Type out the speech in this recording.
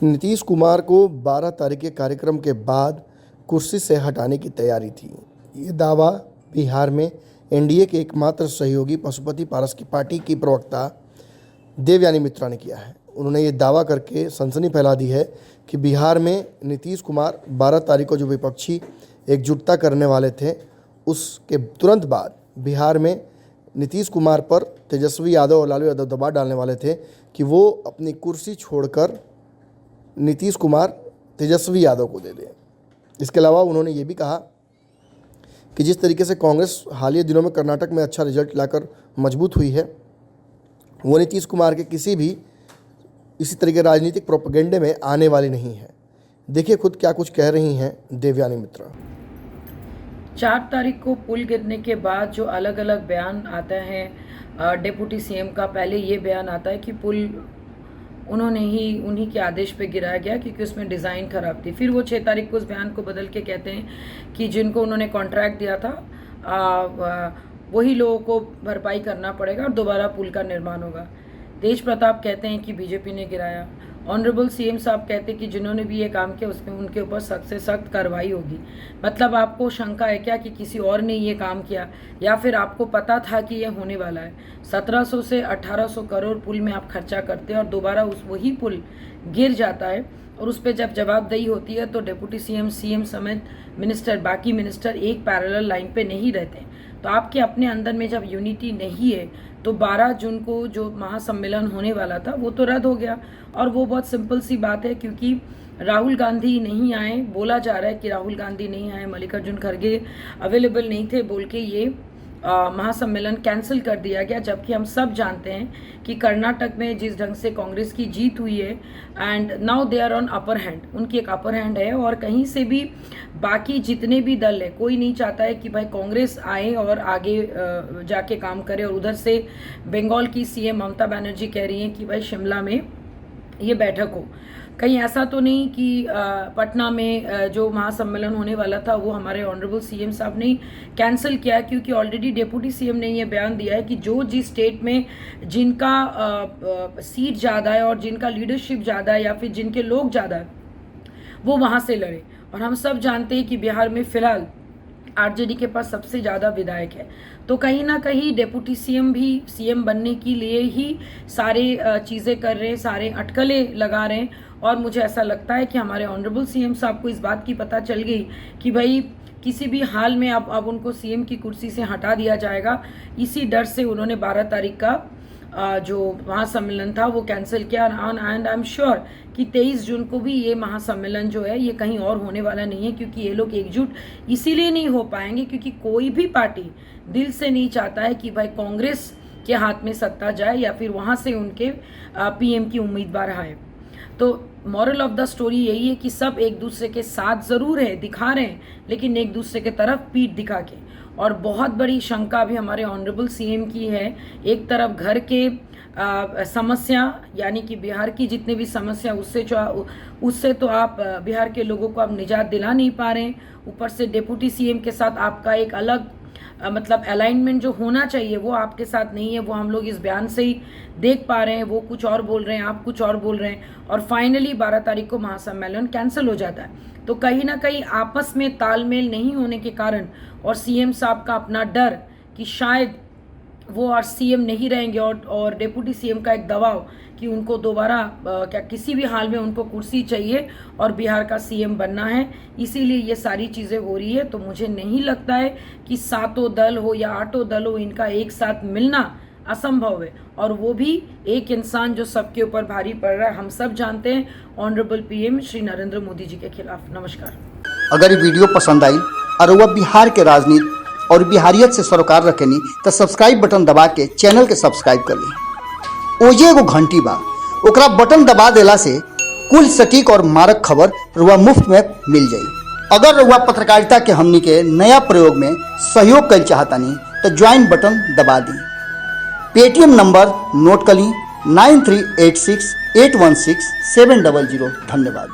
नीतीश कुमार को 12 तारीख के कार्यक्रम के बाद कुर्सी से हटाने की तैयारी थी। ये दावा बिहार में एनडीए के एकमात्र सहयोगी पशुपति पारस की पार्टी की प्रवक्ता देवयानी मित्रा ने किया है। उन्होंने ये दावा करके सनसनी फैला दी है कि बिहार में नीतीश कुमार 12 तारीख को जो विपक्षी एकजुटता करने वाले थे, उसके तुरंत बाद बिहार में नीतीश कुमार पर तेजस्वी यादव और लालू यादव दबाव डालने वाले थे कि वो अपनी कुर्सी छोड़कर नीतीश कुमार तेजस्वी यादव को दे दें। इसके अलावा उन्होंने ये भी कहा कि जिस तरीके से कांग्रेस हालिया दिनों में कर्नाटक में अच्छा रिजल्ट लाकर मजबूत हुई है, वो नीतीश कुमार के किसी भी इसी तरह के राजनीतिक प्रोपेगेंडे में आने वाली नहीं है। देखिए खुद क्या कुछ कह रही हैं देवयानी मित्रा। 4 तारीख को पुल गिरने के बाद जो अलग अलग बयान आता है डिप्टी सीएम का, पहले ये बयान आता है कि पुल उन्हीं के आदेश पे गिराया गया क्योंकि उसमें डिज़ाइन ख़राब थी। फिर वो 6 तारीख को उस बयान को बदल के कहते हैं कि जिनको उन्होंने कॉन्ट्रैक्ट दिया था वही लोगों को भरपाई करना पड़ेगा और दोबारा पुल का निर्माण होगा। तेज प्रताप कहते हैं कि बीजेपी ने गिराया। ऑनरेबल सीएम साहब कहते हैं कि जिन्होंने भी ये काम किया उसमें उनके ऊपर सख्त से सख्त कार्रवाई होगी। मतलब आपको शंका है क्या कि किसी और ने ये काम किया, या फिर आपको पता था कि ये होने वाला है? 1700 से 1800 करोड़ पुल में आप खर्चा करते हैं और दोबारा वही पुल गिर जाता है और उस पर जब जवाबदेही होती है तो डिप्टी सीएम समेत बाकी मिनिस्टर एक पैरेलल लाइन पे नहीं रहते। तो आपके अपने अंदर में जब यूनिटी नहीं है तो 12 जून को जो महासम्मेलन होने वाला था वो तो रद्द हो गया। और वो बहुत सिंपल सी बात है क्योंकि राहुल गांधी नहीं आए, बोला जा रहा है कि राहुल गांधी नहीं आए, मल्लिकार्जुन खड़गे अवेलेबल नहीं थे बोल के ये महासम्मेलन कैंसिल कर दिया गया। जबकि हम सब जानते हैं कि कर्नाटक में जिस ढंग से कांग्रेस की जीत हुई है and now they are on upper hand, उनकी एक अपर हैंड है और कहीं से भी बाकी जितने भी दल है कोई नहीं चाहता है कि भाई कांग्रेस आए और आगे जाके काम करे। और उधर से बंगाल की सीएम ममता बनर्जी कह रही हैं कि भाई शिमला में ये बैठक हो। कहीं ऐसा तो नहीं कि पटना में जो महासम्मेलन होने वाला था वो हमारे ऑनरेबल सीएम साहब ने कैंसिल किया, क्योंकि ऑलरेडी डिप्टी सीएम ने ये बयान दिया है कि जिस स्टेट में जिनका सीट ज़्यादा है और जिनका लीडरशिप ज़्यादा है या फिर जिनके लोग ज़्यादा है वो वहाँ से लड़े। और हम सब जानते हैं कि बिहार में फ़िलहाल आरजेडी के पास सबसे ज़्यादा विधायक है। तो कहीं ना कहीं डिप्टी सीएम भी सीएम बनने के लिए ही सारे चीज़ें कर रहे हैं, सारे अटकलें लगा रहे हैं। और मुझे ऐसा लगता है कि हमारे ऑनरेबल सीएम साहब को इस बात की पता चल गई कि भाई किसी भी हाल में अब उनको सीएम की कुर्सी से हटा दिया जाएगा। इसी डर से उन्होंने 12 तारीख का जो महासम्मेलन था वो कैंसिल किया। एंड आई एम श्योर कि 23 जून को भी ये महासम्मेलन जो है ये कहीं और होने वाला नहीं है, क्योंकि ये लोग एकजुट इसीलिए नहीं हो पाएंगे क्योंकि कोई भी पार्टी दिल से नहीं चाहता है कि भाई कांग्रेस के हाथ में सत्ता जाए या फिर वहाँ से उनके पीएम की उम्मीदवार आए। तो मॉरल ऑफ द स्टोरी यही है कि सब एक दूसरे के साथ ज़रूर है, दिखा रहे हैं, लेकिन एक दूसरे के तरफ पीठ दिखा के। और बहुत बड़ी शंका भी हमारे ऑनरेबल सीएम की है। एक तरफ घर के समस्या यानी कि बिहार की जितने भी समस्या उससे तो आप बिहार के लोगों को आप निजात दिला नहीं पा रहे हैं। ऊपर से डिप्टी सीएम के साथ आपका एक अलग मतलब अलाइनमेंट जो होना चाहिए वो आपके साथ नहीं है। वो हम लोग इस बयान से ही देख पा रहे हैं। वो कुछ और बोल रहे हैं, आप कुछ और बोल रहे हैं और फाइनली 12 तारीख को महासम्मेलन कैंसिल हो जाता है। तो कहीं ना कहीं आपस में तालमेल नहीं होने के कारण और सीएम साहब का अपना डर कि शायद वो और सीएम नहीं रहेंगे और डिप्टी सीएम का एक दबाव कि उनको दोबारा क्या किसी भी हाल में उनको कुर्सी चाहिए और बिहार का सीएम बनना है, इसीलिए ये सारी चीज़ें हो रही है। तो मुझे नहीं लगता है कि 7 दल हो या 8 दल हो, इनका एक साथ मिलना असंभव है। और वो भी एक इंसान जो सबके ऊपर भारी पड़ रहा है, हम सब जानते हैं, ऑनरेबल पीएम श्री नरेंद्र मोदी जी के खिलाफ। नमस्कार। अगर ये वीडियो पसंद आई और वह बिहार के राजनीति और बिहारियत से सरोकार रखेनी तो सब्सक्राइब बटन दबा के चैनल के सब्सक्राइब कर ली। ओजे एगो घंटी बा, ओकरा बटन दबा देला से कुल सटीक और मारक खबर रुआ मुफ्त में मिल जाई। अगर रुआ पत्रकारिता के हमनी के नया प्रयोग में सहयोग कर चाहतानी तो ज्वाइन बटन दबा दी। पेटीएम नंबर नोट कर ली 9386816700। धन्यवाद।